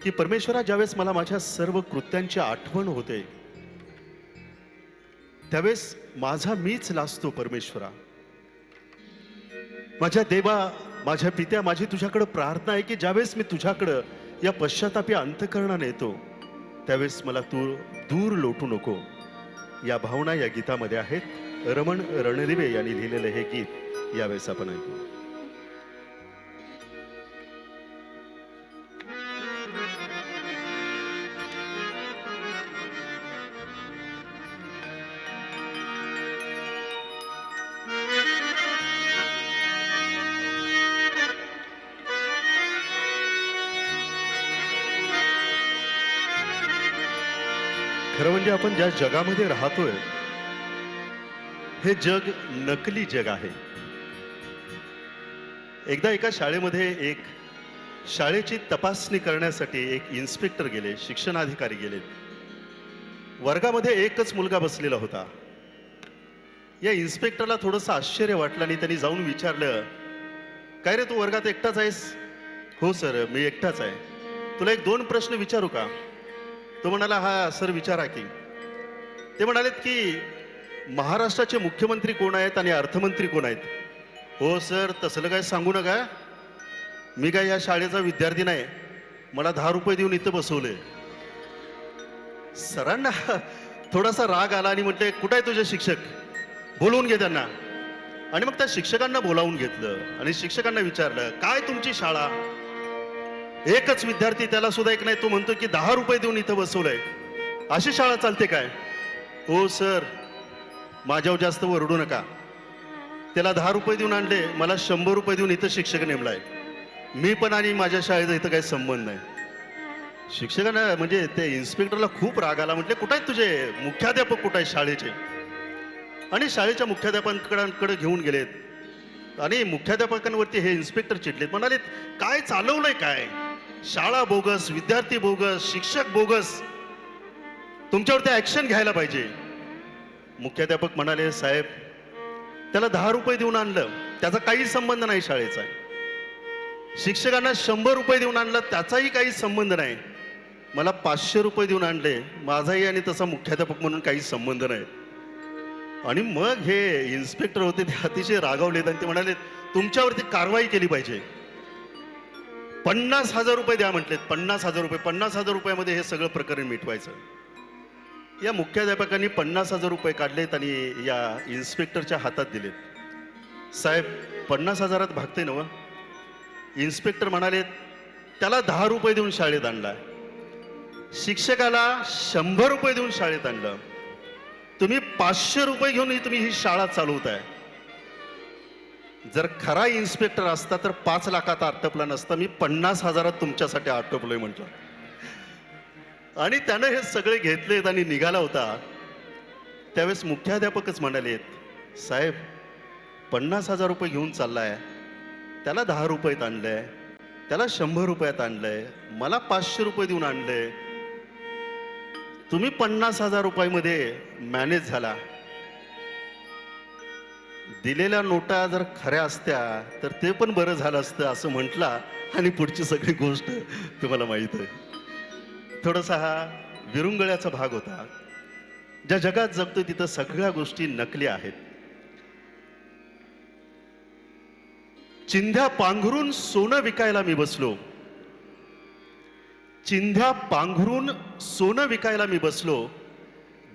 की परमेश्वरा, ज्यावेळेस मला माझ्या सर्व कृत्यांची आठवण होते, त्यावेळेस माझा मीच लाजतो परमेश्वरा. माझ्या देवा, माझ्या पित्या, माझी तुझ्याकडे प्रार्थना आहे की ज्यावेळेस मी तुझ्याकडं या पश्चातापी अंतःकरणाने येतो, त्यावेळेस मला तू दूर लोटू नको. या भावना या गीतामध्ये आहेत. रमण रणदिवे यांनी लिहिलेलं हे गीत यावेळेस आपण ऐकू. खरं म्हणजे आपण ज्या जगामध्ये राहतोय, हे जग नकली जग आहे. एकदा एका शाळेमध्ये शाळेची तपासणी करण्यासाठी एक इन्स्पेक्टर गेले, शिक्षणाधिकारी गेले. वर्गामध्ये एकच मुलगा बसलेला होता. या इन्स्पेक्टरला थोडंसं आश्चर्य वाटलं आणि त्यांनी जाऊन विचारलं, काय रे, तू वर्गात एकटाच आहेस? हो सर, मी एकटाच आहे. तुला एक दोन प्रश्न विचारू का? तो म्हणाला, हा सर विचारा की. ते म्हणालेत की महाराष्ट्राचे मुख्यमंत्री कोण आहेत आणि अर्थमंत्री कोण आहेत? हो सर, तसलं काय सांगू नका, मी काय या शाळेचा विद्यार्थी नाही, मला 10 रुपये देऊन इथं बसवले. सरांना थोडासा राग आला आणि म्हटले, कुठे आहे तुझे शिक्षक? बोलवून घे त्यांना. आणि मग त्या शिक्षकांना बोलावून घेतलं आणि शिक्षकांना विचारलं, काय तुमची शाळा? एकच विद्यार्थी, त्याला सुद्धा एक नाही, तो म्हणतो की 10 रुपये देऊन इथं बसवलंय, अशी शाळा चालते काय? हो सर, माझ्यावर जास्त ओरडू नका, त्याला 10 रुपये देऊन आणले, मला 100 रुपये देऊन इथं शिक्षक नेमलाय, मी पण आणि माझ्या शाळेचा इथं काही संबंध नाही. शिक्षकांना म्हणजे ते इन्स्पेक्टरला खूप राग आला. म्हटले, कुठे आहेत तुझे मुख्याध्यापक, कुठे आहेत शाळेचे? आणि शाळेच्या मुख्याध्यापकांकडे घेऊन गेलेत आणि मुख्याध्यापकांवरती हे इन्स्पेक्टर चिडलेत. म्हणाले, काय चालवलंय काय? शाळा बोगस, विद्यार्थी बोगस, शिक्षक बोगस, तुमच्यावरती ऍक्शन घ्यायला पाहिजे. मुख्याध्यापक म्हणाले, साहेब, त्याला 10 रुपये देऊन आणलं, त्याचा काही संबंध नाही शाळेचा. शिक्षकांना 100 रुपये देऊन आणलं, त्याचाही काही संबंध नाही. मला 500 रुपये देऊन आणले, माझाही आणि तसा मुख्याध्यापक म्हणून काही संबंध नाही. आणि मग हे इन्स्पेक्टर होते, ते अतिशय रागावलेत आणि ते म्हणाले, तुमच्यावरती कारवाई केली पाहिजे, 50,000 रुपये द्या म्हटलेत. 50,000 रुपये, 50,000 रुपयामध्ये हे सगळं प्रकरण मिटवायचं. या मुख्याध्यापकांनी 50,000 रुपये काढलेत आणि या इन्स्पेक्टरच्या हातात दिलेत. साहेब, 50,000 भागते नव? इन्स्पेक्टर म्हणाले, त्याला 10 रुपये देऊन शाळेत आणला, शिक्षकाला 100 रुपये देऊन शाळेत आणलं, तुम्ही 500 रुपये घेऊन तुम्ही ही शाळा चालवताय. जर खरा इन्स्पेक्टर असता तर 5 लाखात आटपला नसता, मी 50,000 तुमच्यासाठी आटपलोय म्हटलं. आणि त्यानं हे सगळे घेतलेत आणि निघाला होता. त्यावेळेस मुख्याध्यापकच म्हणालेत, साहेब, 50,000 रुपये घेऊन चाललाय, त्याला 10 रुपयात आणलंय, त्याला 100 रुपयात आणलंय, मला 500 रुपये देऊन आणलंय, तुम्ही 50,000 रुपयामध्ये मॅनेज झाला. दिलेल्या नोटा जर खऱ्या असत्या तर ते पण बरं झालं असतं असं म्हटला आणि पुढची सगळी गोष्ट तुम्हाला माहित आहे. थोडासा हा विरुंगळ्याचा भाग होता. ज्या जगात जगतोय तिथं सगळ्या गोष्टी नकली आहेत. चिंध्या पांघरून सोनं विकायला मी बसलो, चिंध्या पांघरून सोनं विकायला मी बसलो,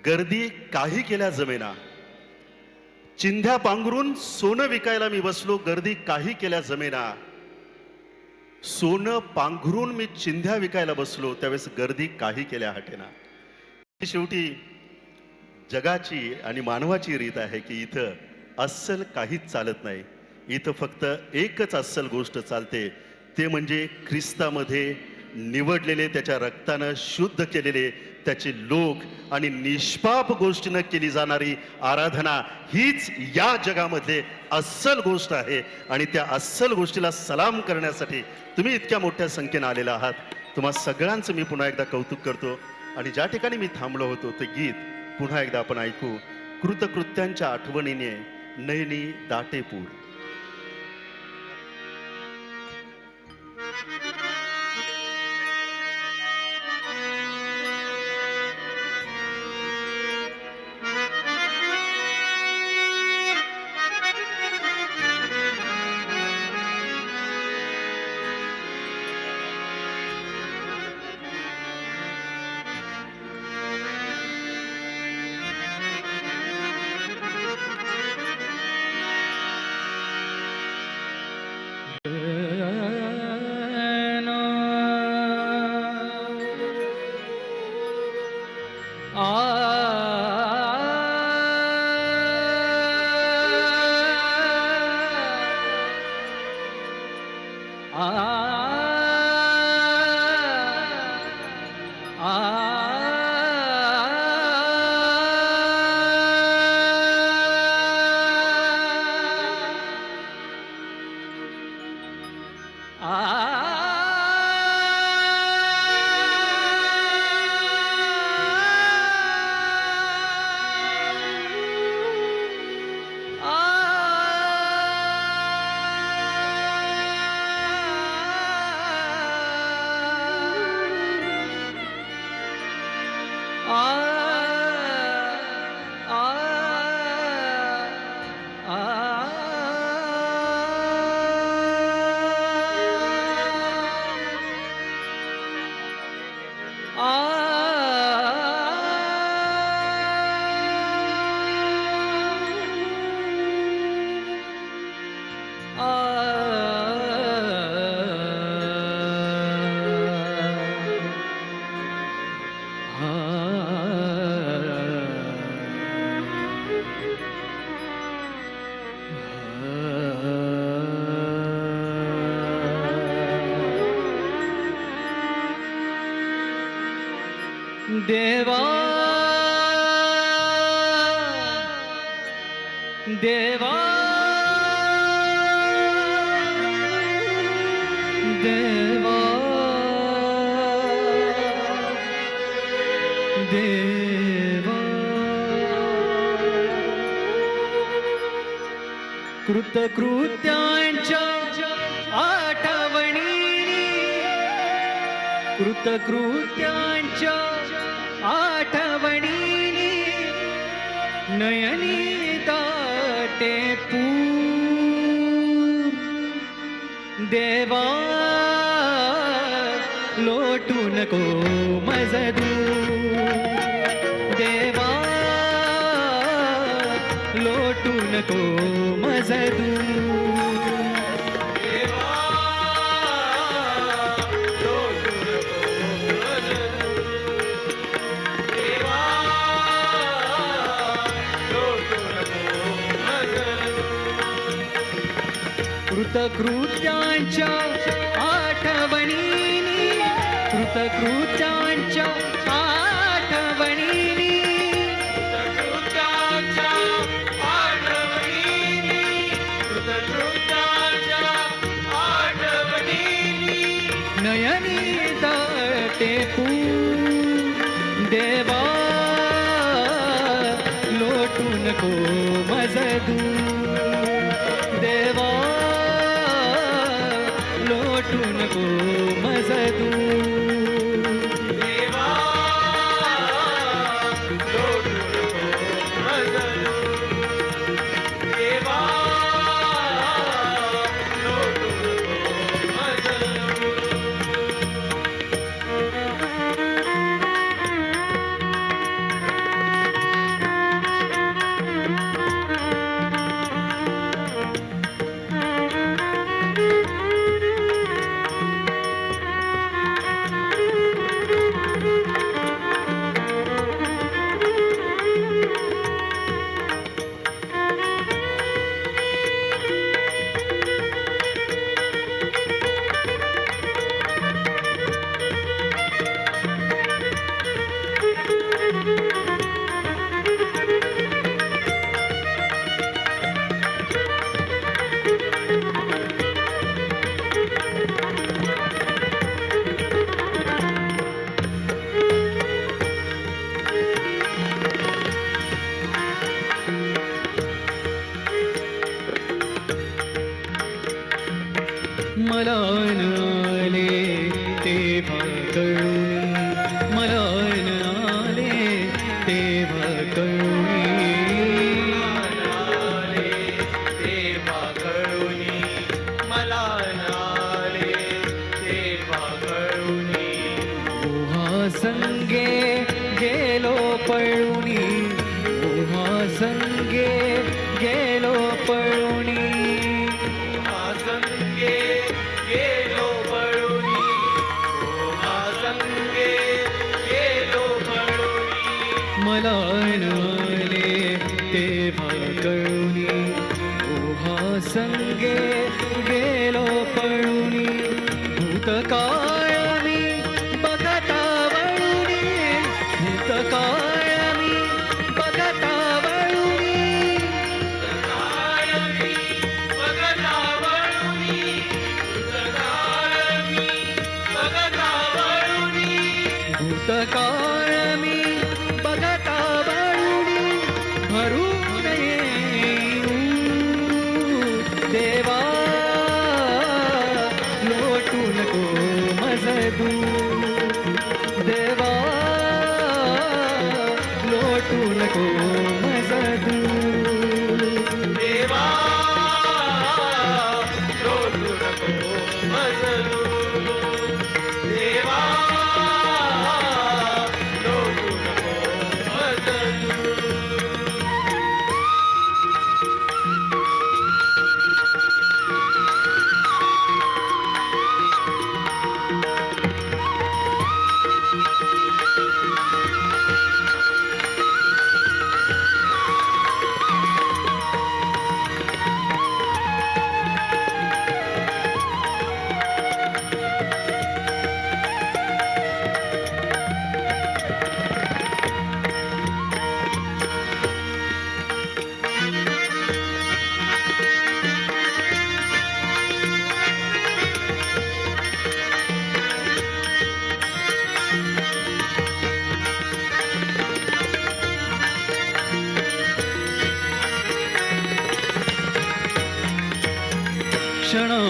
गर्दी काही केल्या जमेना. चिंध्या पांघरून सोनं विकायला मी बसलो, गर्दी काही केल्या जमेना. सोनं पांघरून मी चिंध्या विकायला बसलो, त्यावेळेस गर्दी काही केल्या हटेना. शेवटी जगाची आणि मानवाची रीत आहे की इथं अस्सल काहीच चालत नाही. इथं फक्त एकच अस्सल गोष्ट चालते, ते म्हणजे ख्रिस्तामध्ये निवडलेले, त्याच्या रक्तानं शुद्ध केलेले त्याचे लोक आणि निष्पाप गोष्टीनं केली जाणारी आराधना, हीच या जगामध्ये अस्सल गोष्ट आहे. आणि त्या अस्सल गोष्टीला सलाम करण्यासाठी तुम्ही इतक्या मोठ्या संख्येनं आलेला आहात. तुम्हा सगळ्यांचं मी पुन्हा एकदा कौतुक करतो. आणि ज्या ठिकाणी मी थांबलो होतो ते गीत पुन्हा एकदा आपण ऐकू. कृतकृत्यांच्या आठवणीने नयनी दाटे पूर. देवा देवा देवा देवा कृतकृत्यांच्या आठवणी कृतकृत्यांच्या आठवणी नयनी दाटे पूर देवा लोटू नको मज दूर देवा लोटू नको मज दूर कृतकृत्यांच्या आठवणीनी कृतकृत्यांच्या आठवणीनी कृतकृत्यांच्या आठवणीनी कृतकृत्यांच्या आठवणीनी नयनी दाटे पूर देवा लोटू नको मज दूर देवा लोटू नको मज दूर देवा लोटू नको मज दूर देवा लोटू नको मज मला नाले तेव्हा कळून मला नाले तेव्हा कळून नाले तेव्हा कळून मला नाले तेव्हा कळून ओहा संगे गेलो पळून ओहा संगे गेलो पळून मला नाले तेव्हा कळून ओहा संगे गेलो पळून भूतकाळ मी बघता वळून भूतकाळ मी बघता वळून भूतकाळ मी बघता वळून भूतकाळ मी बघता वळून भूतकाळ मी बघता वळून भरून येऊ देवा लोटू नको मज दूर देवा लोटू नको मज दूर देवा लोटू नको मज दूर देवा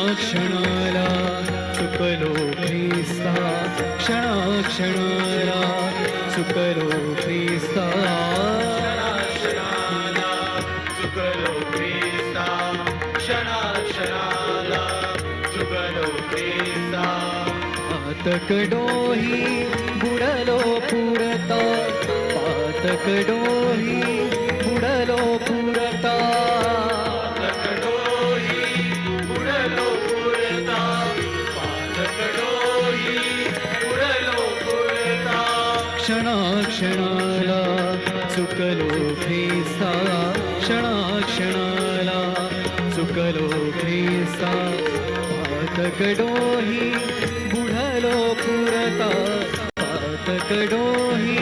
क्षणाक्षणाला चुकलो ख्रिस्ता, क्षणाक्षणाला चुकलो ख्रिस्ता. क्षणाक्षणाला चुकलो ख्रिस्ता, क्षणाक्षणाला चुकलो ख्रिस्ता. पातकडोही बुडलो पुरता, पातकडोही बुडलो पुरता. पातकडोही बुडलो पुरता, पातकडोही बुडलो पुरता. क्षणाक्षणाला चुकलो ख्रिस्ता, क्षणाक्षणाला चुकलो ख्रिस्ता. पातकडोही बुडलो पुरता, पातकडोही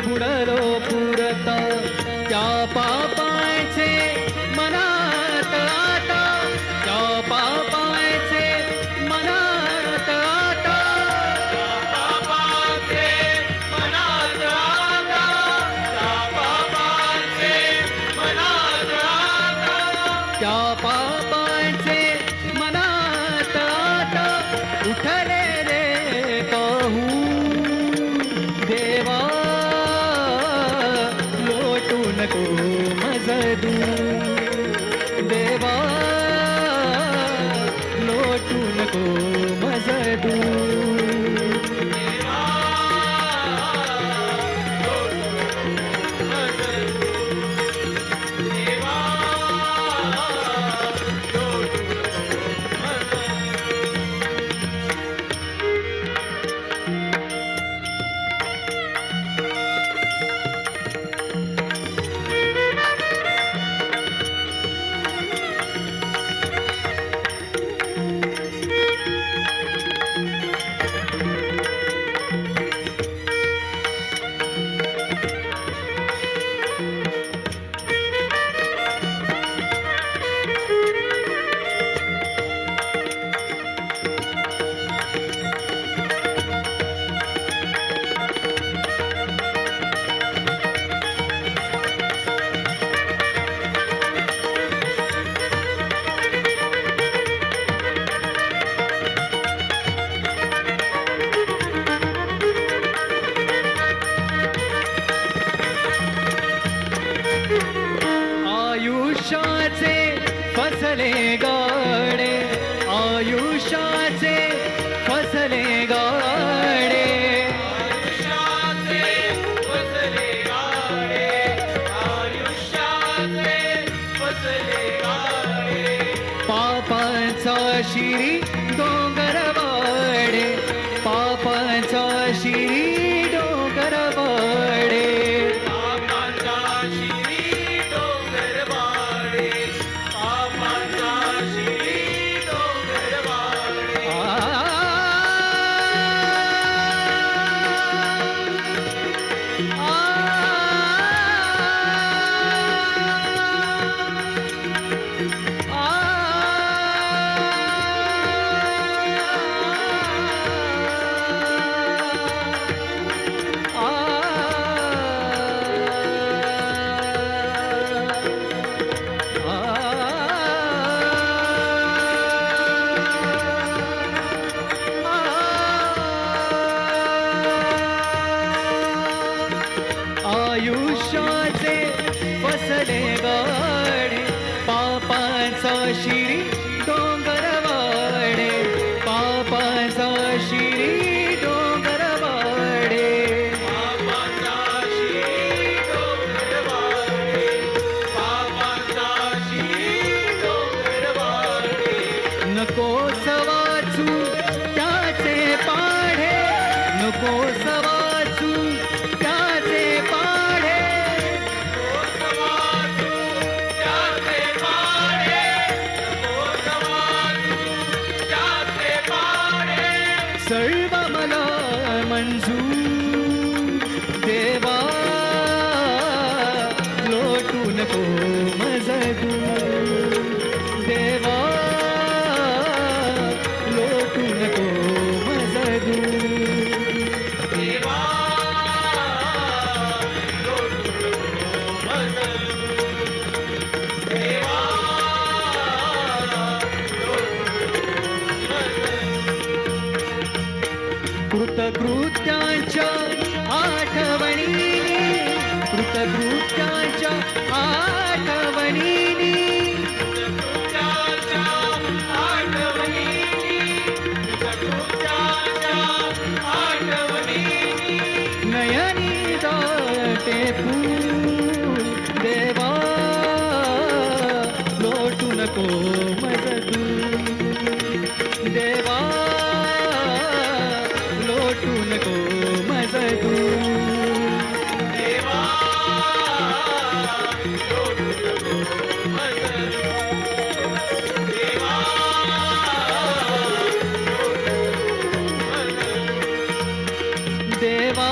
बुडलो पुरता. त्या पापाचे मनात आता, त्या पापाचे मनात आता. पापाचे मनात आता, त्या पापाचे मनात आता. त्या पापांचे मनात आता उठले रे पाहू देवा. लोटू नको मज दूर देवा, लोटू नको मज दूर. आयुष्याचे फसले गाडे, आयुष्याचे फसले गाडे. आयुष्याचे फसले गाडे, आयुष्याचे फसले गाडे. पापांचा शिरी डोंगर वाडे, पापांचा शिरी डोंगर वाडे. पापांचा शिरी डोंगरवाडे, पापांचा शिरी डोंगरवाडे. आयुष्याचे फसले गाडे, पापांचा शिरी डोंगर वाडे, पापांचा शिरी डोंगर वाडे. पापांचा शिरी डोंगरवाडे, पापांचा शिरी डोंगरवाडे. नको सवाचू त्याचे पाढे, नको सवाचू त्याचे पाढे. त्याचे पाडे, त्याचे पाडे. सर्व मला मंजूर देवा. लोटू नको मज दूर देवा, लोटू नको मज दूर. देवा कृतकृत्यांच्या आठवणीने कृतकृत्यांच्या आठवणीने कृत्याच्या आठवणीनी कृत्याच्या आठवणीनी नयनी जाते फूल देवा लोटू नको मज तू देवा लोटू नको मज तू देवा लोटू नको मज देवा देवा